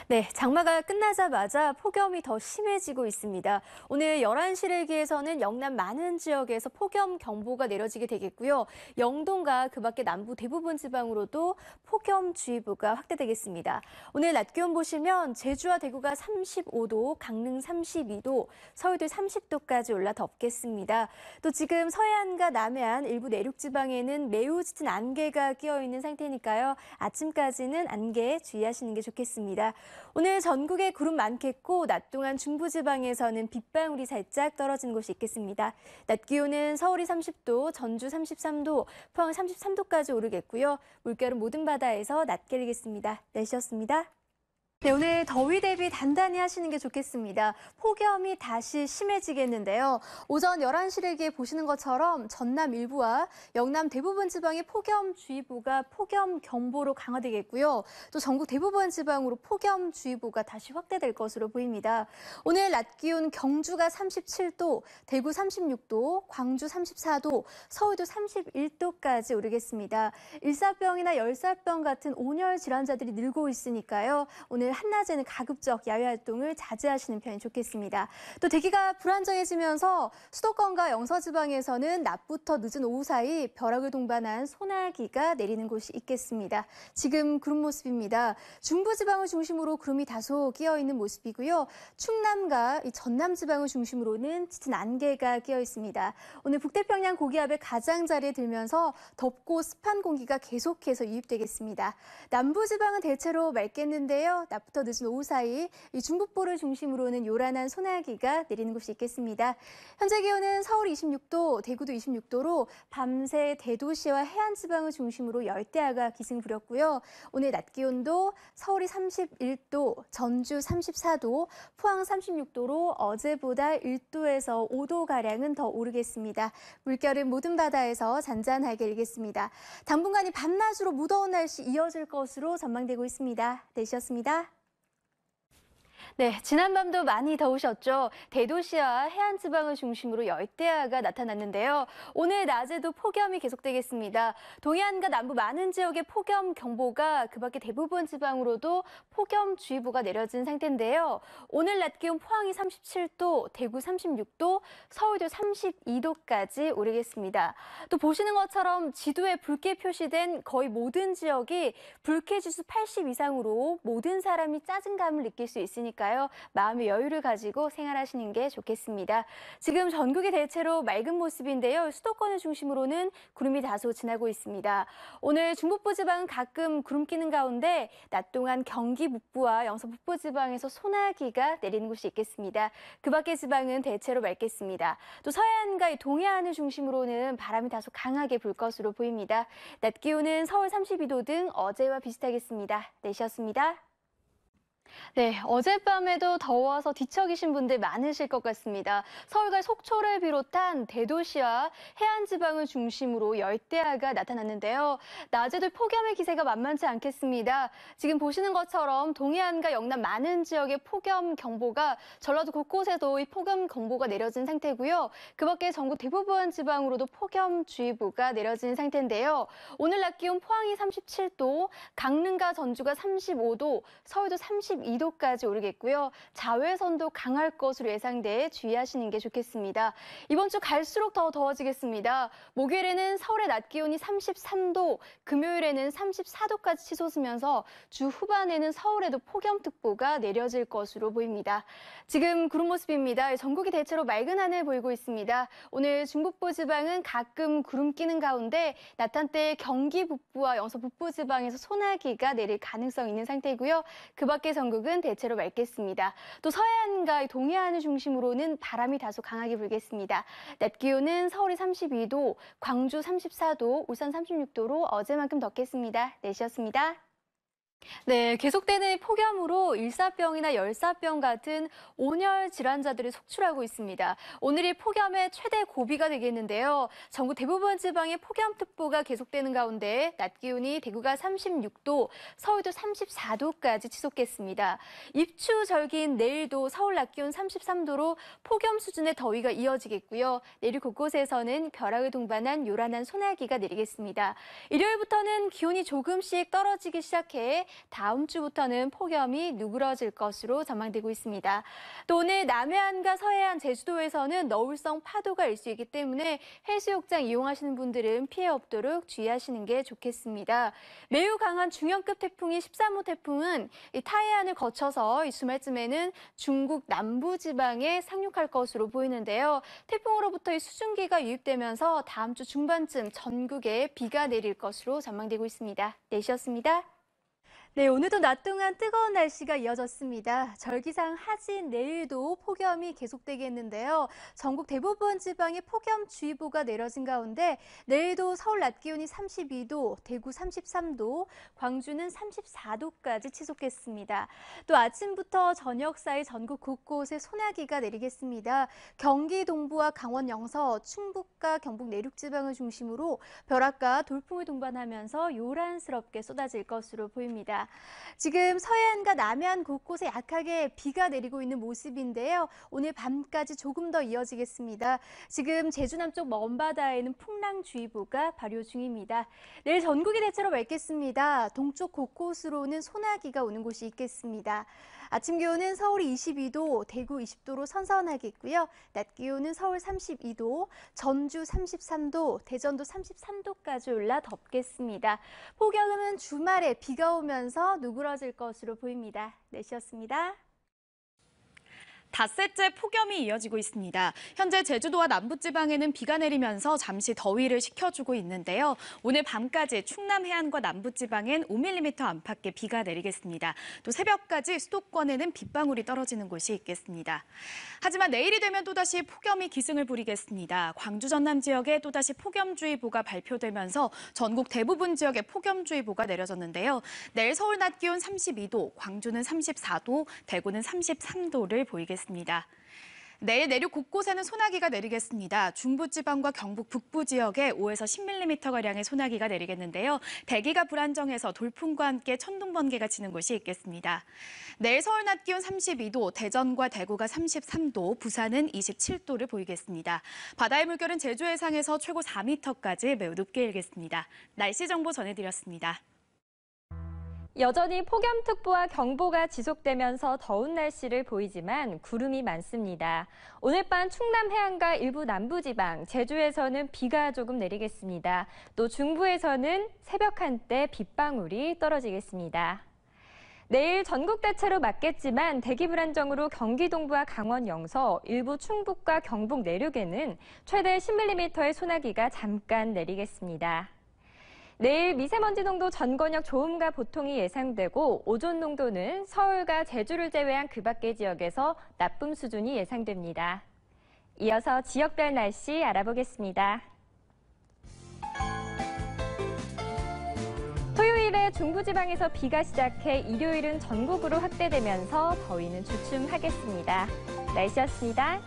네, 장마가 끝나자마자 폭염이 더 심해지고 있습니다. 오늘 11시를 기해서는 영남 많은 지역에서 폭염 경보가 내려지게 되겠고요. 영동과 그 밖에 남부 대부분 지방으로도 폭염주의보가 확대되겠습니다. 오늘 낮 기온 보시면 제주와 대구가 35도, 강릉 32도, 서울도 30도까지 올라 덥겠습니다. 또 지금 서해안과 남해안 일부 내륙 지방에는 매우 짙은 안개가 끼어 있는 상태니까요. 아침까지는 안개에 주의하시는 게 좋겠습니다. 오늘 전국에 구름 많겠고 낮 동안 중부지방에서는 빗방울이 살짝 떨어지는 곳이 있겠습니다. 낮 기온은 서울이 30도, 전주 33도, 포항 33도까지 오르겠고요. 물결은 모든 바다에서 낮게 일겠습니다. 날씨였습니다. 네, 오늘 더위 대비 단단히 하시는 게 좋겠습니다. 폭염이 다시 심해지겠는데요. 오전 11시를 기해 보시는 것처럼 전남 일부와 영남 대부분 지방의 폭염주의보가 폭염경보로 강화되겠고요. 또 전국 대부분 지방으로 폭염주의보가 다시 확대될 것으로 보입니다. 오늘 낮 기온 경주가 37도, 대구 36도, 광주 34도, 서울도 31도까지 오르겠습니다. 일사병이나 열사병 같은 온열 질환자들이 늘고 있으니까요. 오늘 한낮에는 가급적 야외 활동을 자제하시는 편이 좋겠습니다. 또 대기가 불안정해지면서 수도권과 영서지방에서는 낮부터 늦은 오후 사이 벼락을 동반한 소나기가 내리는 곳이 있겠습니다. 지금 구름 모습입니다. 중부지방을 중심으로 구름이 다소 끼어 있는 모습이고요. 충남과 전남지방을 중심으로는 짙은 안개가 끼어 있습니다. 오늘 북태평양 고기압의 가장자리에 들면서 덥고 습한 공기가 계속해서 유입되겠습니다. 남부지방은 대체로 맑겠는데요. 낮부터 늦은 오후 사이 이 중북부를 중심으로는 요란한 소나기가 내리는 곳이 있겠습니다. 현재 기온은 서울 26도, 대구도 26도로 밤새 대도시와 해안지방을 중심으로 열대야가 기승 부렸고요. 오늘 낮 기온도 서울이 31도, 전주 34도, 포항 36도로 어제보다 1도에서 5도가량은 더 오르겠습니다. 물결은 모든 바다에서 잔잔하게 일겠습니다. 당분간이 밤낮으로 무더운 날씨 이어질 것으로 전망되고 있습니다. 날씨였습니다. 네, 지난밤도 많이 더우셨죠? 대도시와 해안지방을 중심으로 열대야가 나타났는데요. 오늘 낮에도 폭염이 계속되겠습니다. 동해안과 남부 많은 지역에 폭염 경보가 그 밖에 대부분 지방으로도 폭염주의보가 내려진 상태인데요. 오늘 낮 기온 포항이 37도, 대구 36도, 서울도 32도까지 오르겠습니다. 또 보시는 것처럼 지도에 붉게 표시된 거의 모든 지역이 불쾌지수 80 이상으로 모든 사람이 짜증감을 느낄 수 있으니까 마음의 여유를 가지고 생활하시는 게 좋겠습니다. 지금 전국이 대체로 맑은 모습인데요. 수도권을 중심으로는 구름이 다소 지나고 있습니다. 오늘 중북부 지방은 가끔 구름 끼는 가운데 낮 동안 경기 북부와 영서 북부 지방에서 소나기가 내리는 곳이 있겠습니다. 그 밖의 지방은 대체로 맑겠습니다. 또 서해안과 동해안을 중심으로는 바람이 다소 강하게 불 것으로 보입니다. 낮 기온은 서울 32도 등 어제와 비슷하겠습니다. 날씨였습니다. 네, 어젯밤에도 더워서 뒤척이신 분들 많으실 것 같습니다. 서울과 속초를 비롯한 대도시와 해안지방을 중심으로 열대야가 나타났는데요. 낮에도 폭염의 기세가 만만치 않겠습니다. 지금 보시는 것처럼 동해안과 영남 많은 지역에 폭염 경보가 전라도 곳곳에도 이 폭염 경보가 내려진 상태고요. 그 밖에 전국 대부분 지방으로도 폭염주의보가 내려진 상태인데요. 오늘 낮 기온 포항이 37도, 강릉과 전주가 35도, 서울도 32도까지 오르겠고요. 자외선도 강할 것으로 예상돼 주의하시는 게 좋겠습니다. 이번 주 갈수록 더 더워지겠습니다. 목요일에는 서울의 낮 기온이 33도, 금요일에는 34도까지 치솟으면서 주 후반에는 서울에도 폭염특보가 내려질 것으로 보입니다. 지금 구름 모습입니다. 전국이 대체로 맑은 하늘 보이고 있습니다. 오늘 중북부 지방은 가끔 구름 끼는 가운데 낮 한때 경기 북부와 영서 북부 지방에서 소나기가 내릴 가능성이 있는 상태고요. 그 밖에 전국은 대체로 맑겠습니다. 또 서해안과 동해안을 중심으로는 바람이 다소 강하게 불겠습니다. 낮 기온은 서울이 32도, 광주 34도, 울산 36도로 어제만큼 덥겠습니다. 날씨였습니다. 네, 계속되는 폭염으로 일사병이나 열사병 같은 온열 질환자들이 속출하고 있습니다. 오늘이 폭염의 최대 고비가 되겠는데요. 전국 대부분 지방에 폭염특보가 계속되는 가운데 낮 기온이 대구가 36도, 서울도 34도까지 치솟겠습니다. 입추절기인 내일도 서울 낮 기온 33도로 폭염 수준의 더위가 이어지겠고요. 내일 곳곳에서는 벼락을 동반한 요란한 소나기가 내리겠습니다. 일요일부터는 기온이 조금씩 떨어지기 시작해 다음 주부터는 폭염이 누그러질 것으로 전망되고 있습니다. 또 오늘 남해안과 서해안, 제주도에서는 너울성 파도가 일 수 있기 때문에 해수욕장 이용하시는 분들은 피해 없도록 주의하시는 게 좋겠습니다. 매우 강한 중형급 태풍이 13호 태풍은 이 타이안을 거쳐서 이 주말쯤에는 중국 남부지방에 상륙할 것으로 보이는데요. 태풍으로부터 이 수증기가 유입되면서 다음 주 중반쯤 전국에 비가 내릴 것으로 전망되고 있습니다. 내시였습니다. 네, 오늘도 낮 동안 뜨거운 날씨가 이어졌습니다. 절기상 하진 내일도 폭염이 계속되겠는데요. 전국 대부분 지방에 폭염주의보가 내려진 가운데 내일도 서울 낮 기온이 32도, 대구 33도, 광주는 34도까지 치솟겠습니다. 또 아침부터 저녁 사이 전국 곳곳에 소나기가 내리겠습니다. 경기 동부와 강원 영서, 충북과 경북 내륙 지방을 중심으로 벼락과 돌풍을 동반하면서 요란스럽게 쏟아질 것으로 보입니다. 지금 서해안과 남해안 곳곳에 약하게 비가 내리고 있는 모습인데요. 오늘 밤까지 조금 더 이어지겠습니다. 지금 제주 남쪽 먼바다에는 풍랑주의보가 발효 중입니다. 내일 전국이 대체로 맑겠습니다. 동쪽 곳곳으로는 소나기가 오는 곳이 있겠습니다. 아침 기온은 서울이 22도, 대구 20도로 선선하겠고요. 낮 기온은 서울 32도, 전주 33도, 대전도 33도까지 올라 덥겠습니다. 폭염은 주말에 비가 오면서 누그러질 것으로 보입니다. 내시였습니다. 닷새째 폭염이 이어지고 있습니다. 현재 제주도와 남부지방에는 비가 내리면서 잠시 더위를 식혀주고 있는데요. 오늘 밤까지 충남 해안과 남부지방엔 5mm 안팎의 비가 내리겠습니다. 또 새벽까지 수도권에는 빗방울이 떨어지는 곳이 있겠습니다. 하지만 내일이 되면 또다시 폭염이 기승을 부리겠습니다. 광주 전남 지역에 또다시 폭염주의보가 발표되면서 전국 대부분 지역에 폭염주의보가 내려졌는데요. 내일 서울 낮 기온 32도, 광주는 34도, 대구는 33도를 보이겠습니다. 내일 내륙 곳곳에는 소나기가 내리겠습니다. 중부지방과 경북 북부 지역에 5에서 10mm가량의 소나기가 내리겠는데요. 대기가 불안정해서 돌풍과 함께 천둥 번개가 치는 곳이 있겠습니다. 내일 서울 낮 기온 32도, 대전과 대구가 33도, 부산은 27도를 보이겠습니다. 바다의 물결은 제주 해상에서 최고 4m까지 매우 높게 일겠습니다. 날씨 정보 전해드렸습니다. 여전히 폭염특보와 경보가 지속되면서 더운 날씨를 보이지만 구름이 많습니다. 오늘 밤 충남 해안과 일부 남부지방, 제주에서는 비가 조금 내리겠습니다. 또 중부에서는 새벽 한때 빗방울이 떨어지겠습니다. 내일 전국 대체로 맑겠지만 대기 불안정으로 경기 동부와 강원 영서, 일부 충북과 경북 내륙에는 최대 10mm의 소나기가 잠깐 내리겠습니다. 내일 미세먼지 농도 전 권역 좋음과 보통이 예상되고 오존 농도는 서울과 제주를 제외한 그 밖의 지역에서 나쁨 수준이 예상됩니다. 이어서 지역별 날씨 알아보겠습니다. 토요일에 중부지방에서 비가 시작해 일요일은 전국으로 확대되면서 더위는 주춤하겠습니다. 날씨였습니다.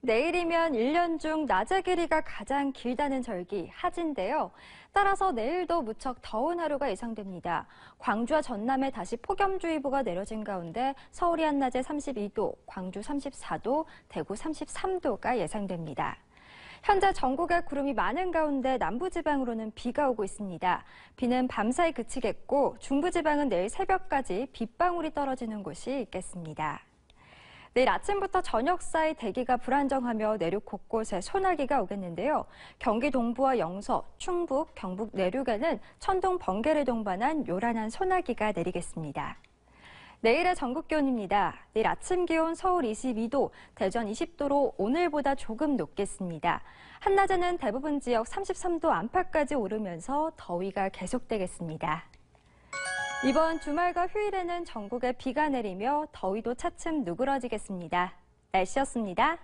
내일이면 1년 중 낮의 길이가 가장 길다는 절기, 하지인데요. 따라서 내일도 무척 더운 하루가 예상됩니다. 광주와 전남에 다시 폭염주의보가 내려진 가운데 서울이 한낮에 32도, 광주 34도, 대구 33도가 예상됩니다. 현재 전국에 구름이 많은 가운데 남부지방으로는 비가 오고 있습니다. 비는 밤사이 그치겠고 중부지방은 내일 새벽까지 빗방울이 떨어지는 곳이 있겠습니다. 내일 아침부터 저녁 사이 대기가 불안정하며 내륙 곳곳에 소나기가 오겠는데요. 경기 동부와 영서, 충북, 경북 내륙에는 천둥 번개를 동반한 요란한 소나기가 내리겠습니다. 내일의 전국 기온입니다. 내일 아침 기온 서울 22도, 대전 20도로 오늘보다 조금 높겠습니다. 한낮에는 대부분 지역 33도 안팎까지 오르면서 더위가 계속되겠습니다. 이번 주말과 휴일에는 전국에 비가 내리며 더위도 차츰 누그러지겠습니다. 날씨였습니다.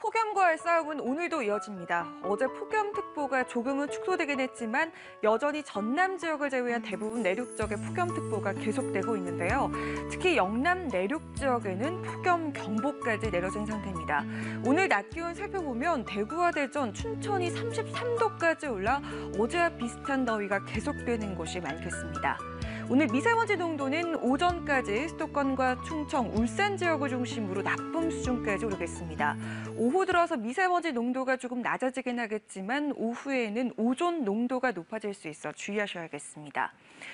폭염과의 싸움은 오늘도 이어집니다. 어제 폭염특보가 조금은 축소되긴 했지만 여전히 전남 지역을 제외한 대부분 내륙 지역에 폭염특보가 계속되고 있는데요. 특히 영남 내륙 지역에는 폭염경보까지 내려진 상태입니다. 오늘 낮 기온 살펴보면 대구와 대전, 춘천이 33도까지 올라 어제와 비슷한 더위가 계속되는 곳이 많겠습니다. 오늘 미세먼지 농도는 오전까지 수도권과 충청, 울산 지역을 중심으로 나쁨 수준까지 오르겠습니다. 오후 들어서 미세먼지 농도가 조금 낮아지긴 하겠지만 오후에는 오존 농도가 높아질 수 있어 주의하셔야겠습니다.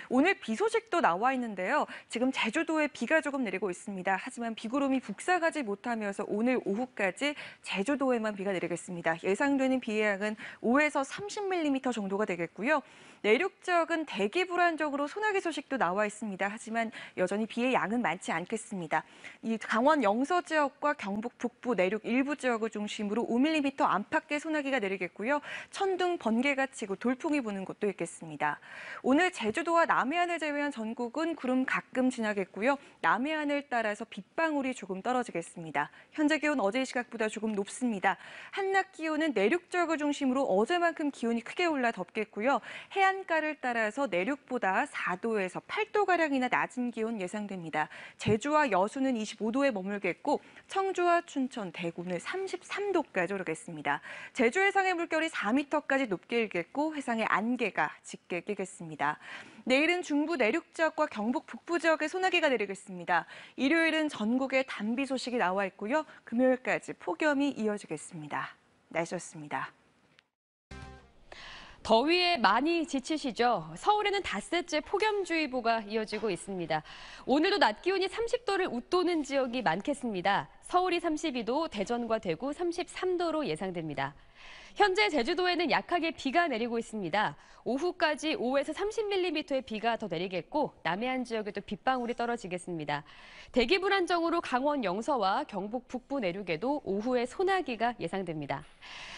오늘 비 소식도 나와 있는데요. 지금 제주도에 비가 조금 내리고 있습니다. 하지만 비구름이 북상하지 못하면서 오늘 오후까지 제주도에만 비가 내리겠습니다. 예상되는 비의 양은 5에서 30mm 정도가 되겠고요. 내륙 지역은 대기 불안정으로 소나기 소식도 나와 있습니다. 하지만 여전히 비의 양은 많지 않겠습니다. 이 강원 영서 지역과 경북 북부 내륙 일부 지역을 중심으로 5mm 안팎의 소나기가 내리겠고요. 천둥, 번개가 치고 돌풍이 부는 곳도 있겠습니다. 오늘 제주도와 남해안을 제외한 전국은 구름 가끔 지나겠고요. 남해안을 따라서 빗방울이 조금 떨어지겠습니다. 현재 기온 어제 이 시각보다 조금 높습니다. 한낮 기온은 내륙 지역을 중심으로 어제만큼 기온이 크게 올라 덥겠고요. 해안가를 따라서 내륙보다 4도에서 8도가량이나 낮은 기온 예상됩니다. 제주와 여수는 25도에 머물겠고 청주와 춘천, 대구는 33도까지 오르겠습니다. 제주 해상의 물결이 4m까지 높게 일겠고 해상의 안개가 짙게 끼겠습니다. 내일은 중부 내륙 지역과 경북 북부 지역에 소나기가 내리겠습니다. 일요일은 전국에 단비 소식이 나와 있고요. 금요일까지 폭염이 이어지겠습니다. 날씨였습니다. 더위에 많이 지치시죠? 서울에는 닷새째 폭염주의보가 이어지고 있습니다. 오늘도 낮 기온이 30도를 웃도는 지역이 많겠습니다. 서울이 32도, 대전과 대구 33도로 예상됩니다. 현재 제주도에는 약하게 비가 내리고 있습니다. 오후까지 5에서 30mm의 비가 더 내리겠고 남해안 지역에도 빗방울이 떨어지겠습니다. 대기 불안정으로 강원 영서와 경북 북부 내륙에도 오후에 소나기가 예상됩니다.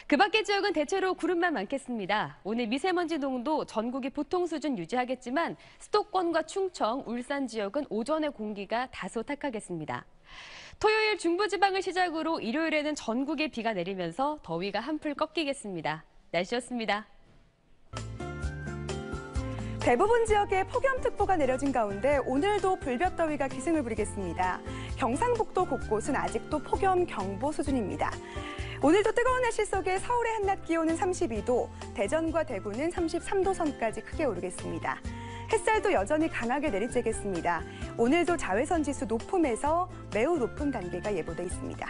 그 밖의 지역은 대체로 구름만 많겠습니다. 오늘 미세먼지 농도 전국이 보통 수준 유지하겠지만 수도권과 충청, 울산 지역은 오전에 공기가 다소 탁하겠습니다. 토요일 중부지방을 시작으로 일요일에는 전국에 비가 내리면서 더위가 한풀 꺾이겠습니다. 날씨였습니다. 대부분 지역에 폭염특보가 내려진 가운데 오늘도 불볕더위가 기승을 부리겠습니다. 경상북도 곳곳은 아직도 폭염 경보 수준입니다. 오늘도 뜨거운 날씨 속에 서울의 한낮 기온은 32도, 대전과 대구는 33도 선까지 크게 오르겠습니다. 햇살도 여전히 강하게 내리쬐겠습니다. 오늘도 자외선 지수 높음에서 매우 높은 단계가 예보돼 있습니다.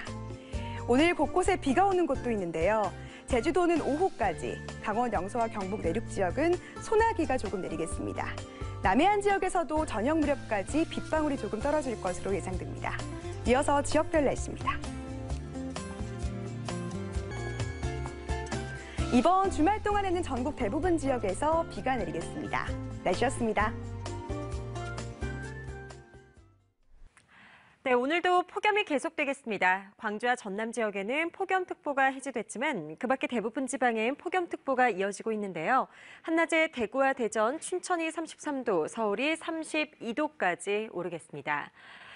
오늘 곳곳에 비가 오는 곳도 있는데요. 제주도는 오후까지, 강원 영서와 경북 내륙 지역은 소나기가 조금 내리겠습니다. 남해안 지역에서도 저녁 무렵까지 빗방울이 조금 떨어질 것으로 예상됩니다. 이어서 지역별 날씨입니다. 이번 주말 동안에는 전국 대부분 지역에서 비가 내리겠습니다. 날씨였습니다. 네, 오늘도 폭염이 계속되겠습니다. 광주와 전남 지역에는 폭염특보가 해제됐지만 그 밖에 대부분 지방엔 폭염특보가 이어지고 있는데요. 한낮에 대구와 대전, 춘천이 33도, 서울이 32도까지 오르겠습니다.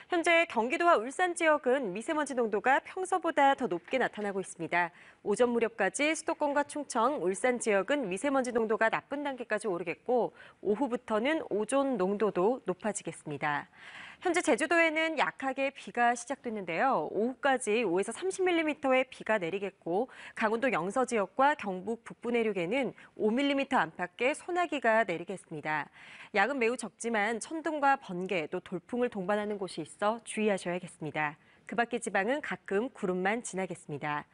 현재 경기도와 울산 지역은 미세먼지 농도가 평소보다 더 높게 나타나고 있습니다. 오전 무렵까지 수도권과 충청, 울산 지역은 미세먼지 농도가 나쁜 단계까지 오르겠고 오후부터는 오존 농도도 높아지겠습니다. 현재 제주도에는 약하게 비가 시작됐는데요. 오후까지 5에서 30mm의 비가 내리겠고 강원도 영서 지역과 경북 북부 내륙에는 5mm 안팎의 소나기가 내리겠습니다. 양은 매우 적지만 천둥과 번개 또 돌풍을 동반하는 곳이 있어 주의하셔야겠습니다. 그 밖의 지방은 가끔 구름만 지나겠습니다.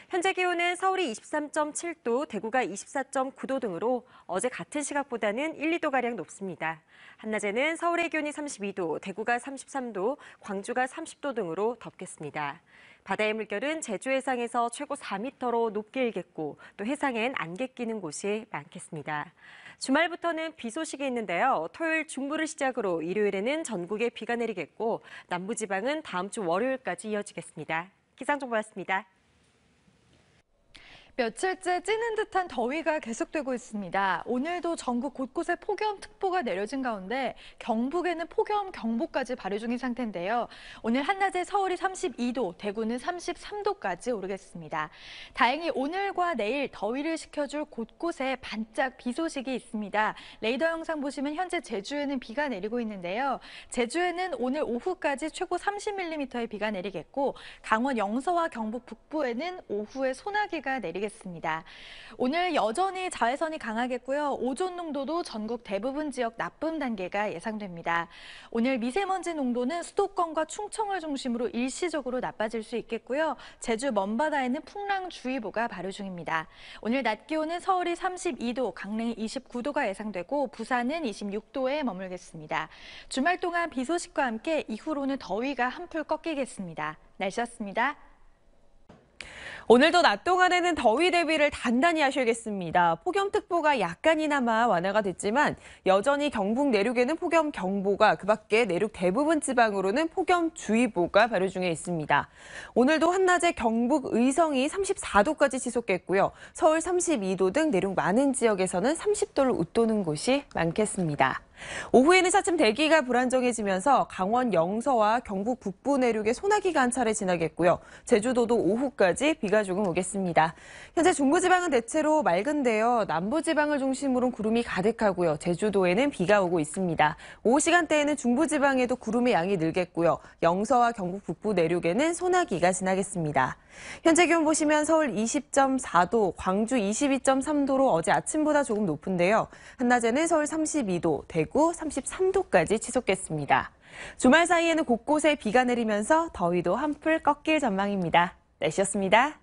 현재 기온은 서울이 23.7도, 대구가 24.9도 등으로 어제 같은 시각보다는 1, 2도가량 높습니다. 한낮에는 서울의 기온이 32도, 대구가 33도, 광주가 30도 등으로 덥겠습니다. 바다의 물결은 제주 해상에서 최고 4m로 높게 일겠고 또 해상엔 안개 끼는 곳이 많겠습니다. 주말부터는 비 소식이 있는데요. 토요일 중부를 시작으로 일요일에는 전국에 비가 내리겠고 남부지방은 다음 주 월요일까지 이어지겠습니다. 기상정보였습니다. 며칠째 찌는 듯한 더위가 계속되고 있습니다. 오늘도 전국 곳곳에 폭염특보가 내려진 가운데 경북에는 폭염 경보까지 발효 중인 상태인데요. 오늘 한낮에 서울이 32도, 대구는 33도까지 오르겠습니다. 다행히 오늘과 내일 더위를 식혀줄 곳곳에 반짝 비 소식이 있습니다. 레이더 영상 보시면 현재 제주에는 비가 내리고 있는데요. 제주에는 오늘 오후까지 최고 30mm의 비가 내리겠고 강원 영서와 경북 북부에는 오후에 소나기가 내리겠습니다. 내리겠습니다. 오늘 여전히 자외선이 강하겠고요. 오존 농도도 전국 대부분 지역 나쁨 단계가 예상됩니다. 오늘 미세먼지 농도는 수도권과 충청을 중심으로 일시적으로 나빠질 수 있겠고요. 제주 먼바다에는 풍랑주의보가 발효 중입니다. 오늘 낮 기온은 서울이 32도, 강릉이 29도가 예상되고 부산은 26도에 머물겠습니다. 주말 동안 비 소식과 함께 이후로는 더위가 한풀 꺾이겠습니다. 날씨였습니다. 오늘도 낮 동안에는 더위 대비를 단단히 하셔야겠습니다. 폭염특보가 약간이나마 완화가 됐지만 여전히 경북 내륙에는 폭염경보가, 그 밖에 내륙 대부분 지방으로는 폭염주의보가 발효 중에 있습니다. 오늘도 한낮에 경북 의성이 34도까지 치솟겠고요. 서울 32도 등 내륙 많은 지역에서는 30도를 웃도는 곳이 많겠습니다. 오후에는 차츰 대기가 불안정해지면서 강원 영서와 경북 북부 내륙에 소나기가 한 차례 지나겠고요. 제주도도 오후까지 비가 조금 오겠습니다. 현재 중부지방은 대체로 맑은데요. 남부지방을 중심으로 구름이 가득하고요. 제주도에는 비가 오고 있습니다. 오후 시간대에는 중부지방에도 구름의 양이 늘겠고요. 영서와 경북 북부 내륙에는 소나기가 지나겠습니다. 현재 기온 보시면 서울 20.4도, 광주 22.3도로 어제 아침보다 조금 높은데요. 한낮에는 서울 32도, 대구 33도까지 치솟겠습니다. 주말 사이에는 곳곳에 비가 내리면서 더위도 한풀 꺾일 전망입니다. 날씨였습니다.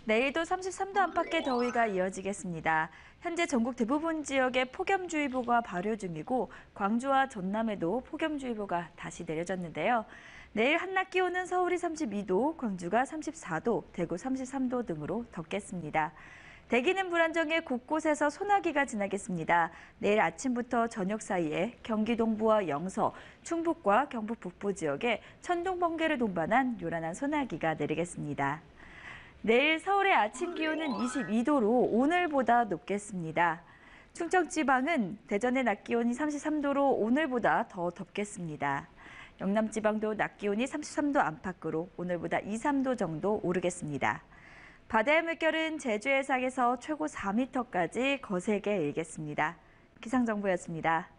내일도 33도 안팎의 더위가 이어지겠습니다. 현재 전국 대부분 지역에 폭염주의보가 발효 중이고 광주와 전남에도 폭염주의보가 다시 내려졌는데요. 내일 한낮 기온은 서울이 32도, 광주가 34도, 대구 33도 등으로 덥겠습니다. 대기는 불안정해 곳곳에서 소나기가 지나겠습니다. 내일 아침부터 저녁 사이에 경기 동부와 영서, 충북과 경북 북부 지역에 천둥, 번개를 동반한 요란한 소나기가 내리겠습니다. 내일 서울의 아침 기온은 22도로 오늘보다 높겠습니다. 충청 지방은 대전의 낮 기온이 33도로 오늘보다 더 덥겠습니다. 영남 지방도 낮 기온이 33도 안팎으로 오늘보다 2, 3도 정도 오르겠습니다. 바다의 물결은 제주 해상에서 최고 4m까지 거세게 일겠습니다. 기상정보였습니다.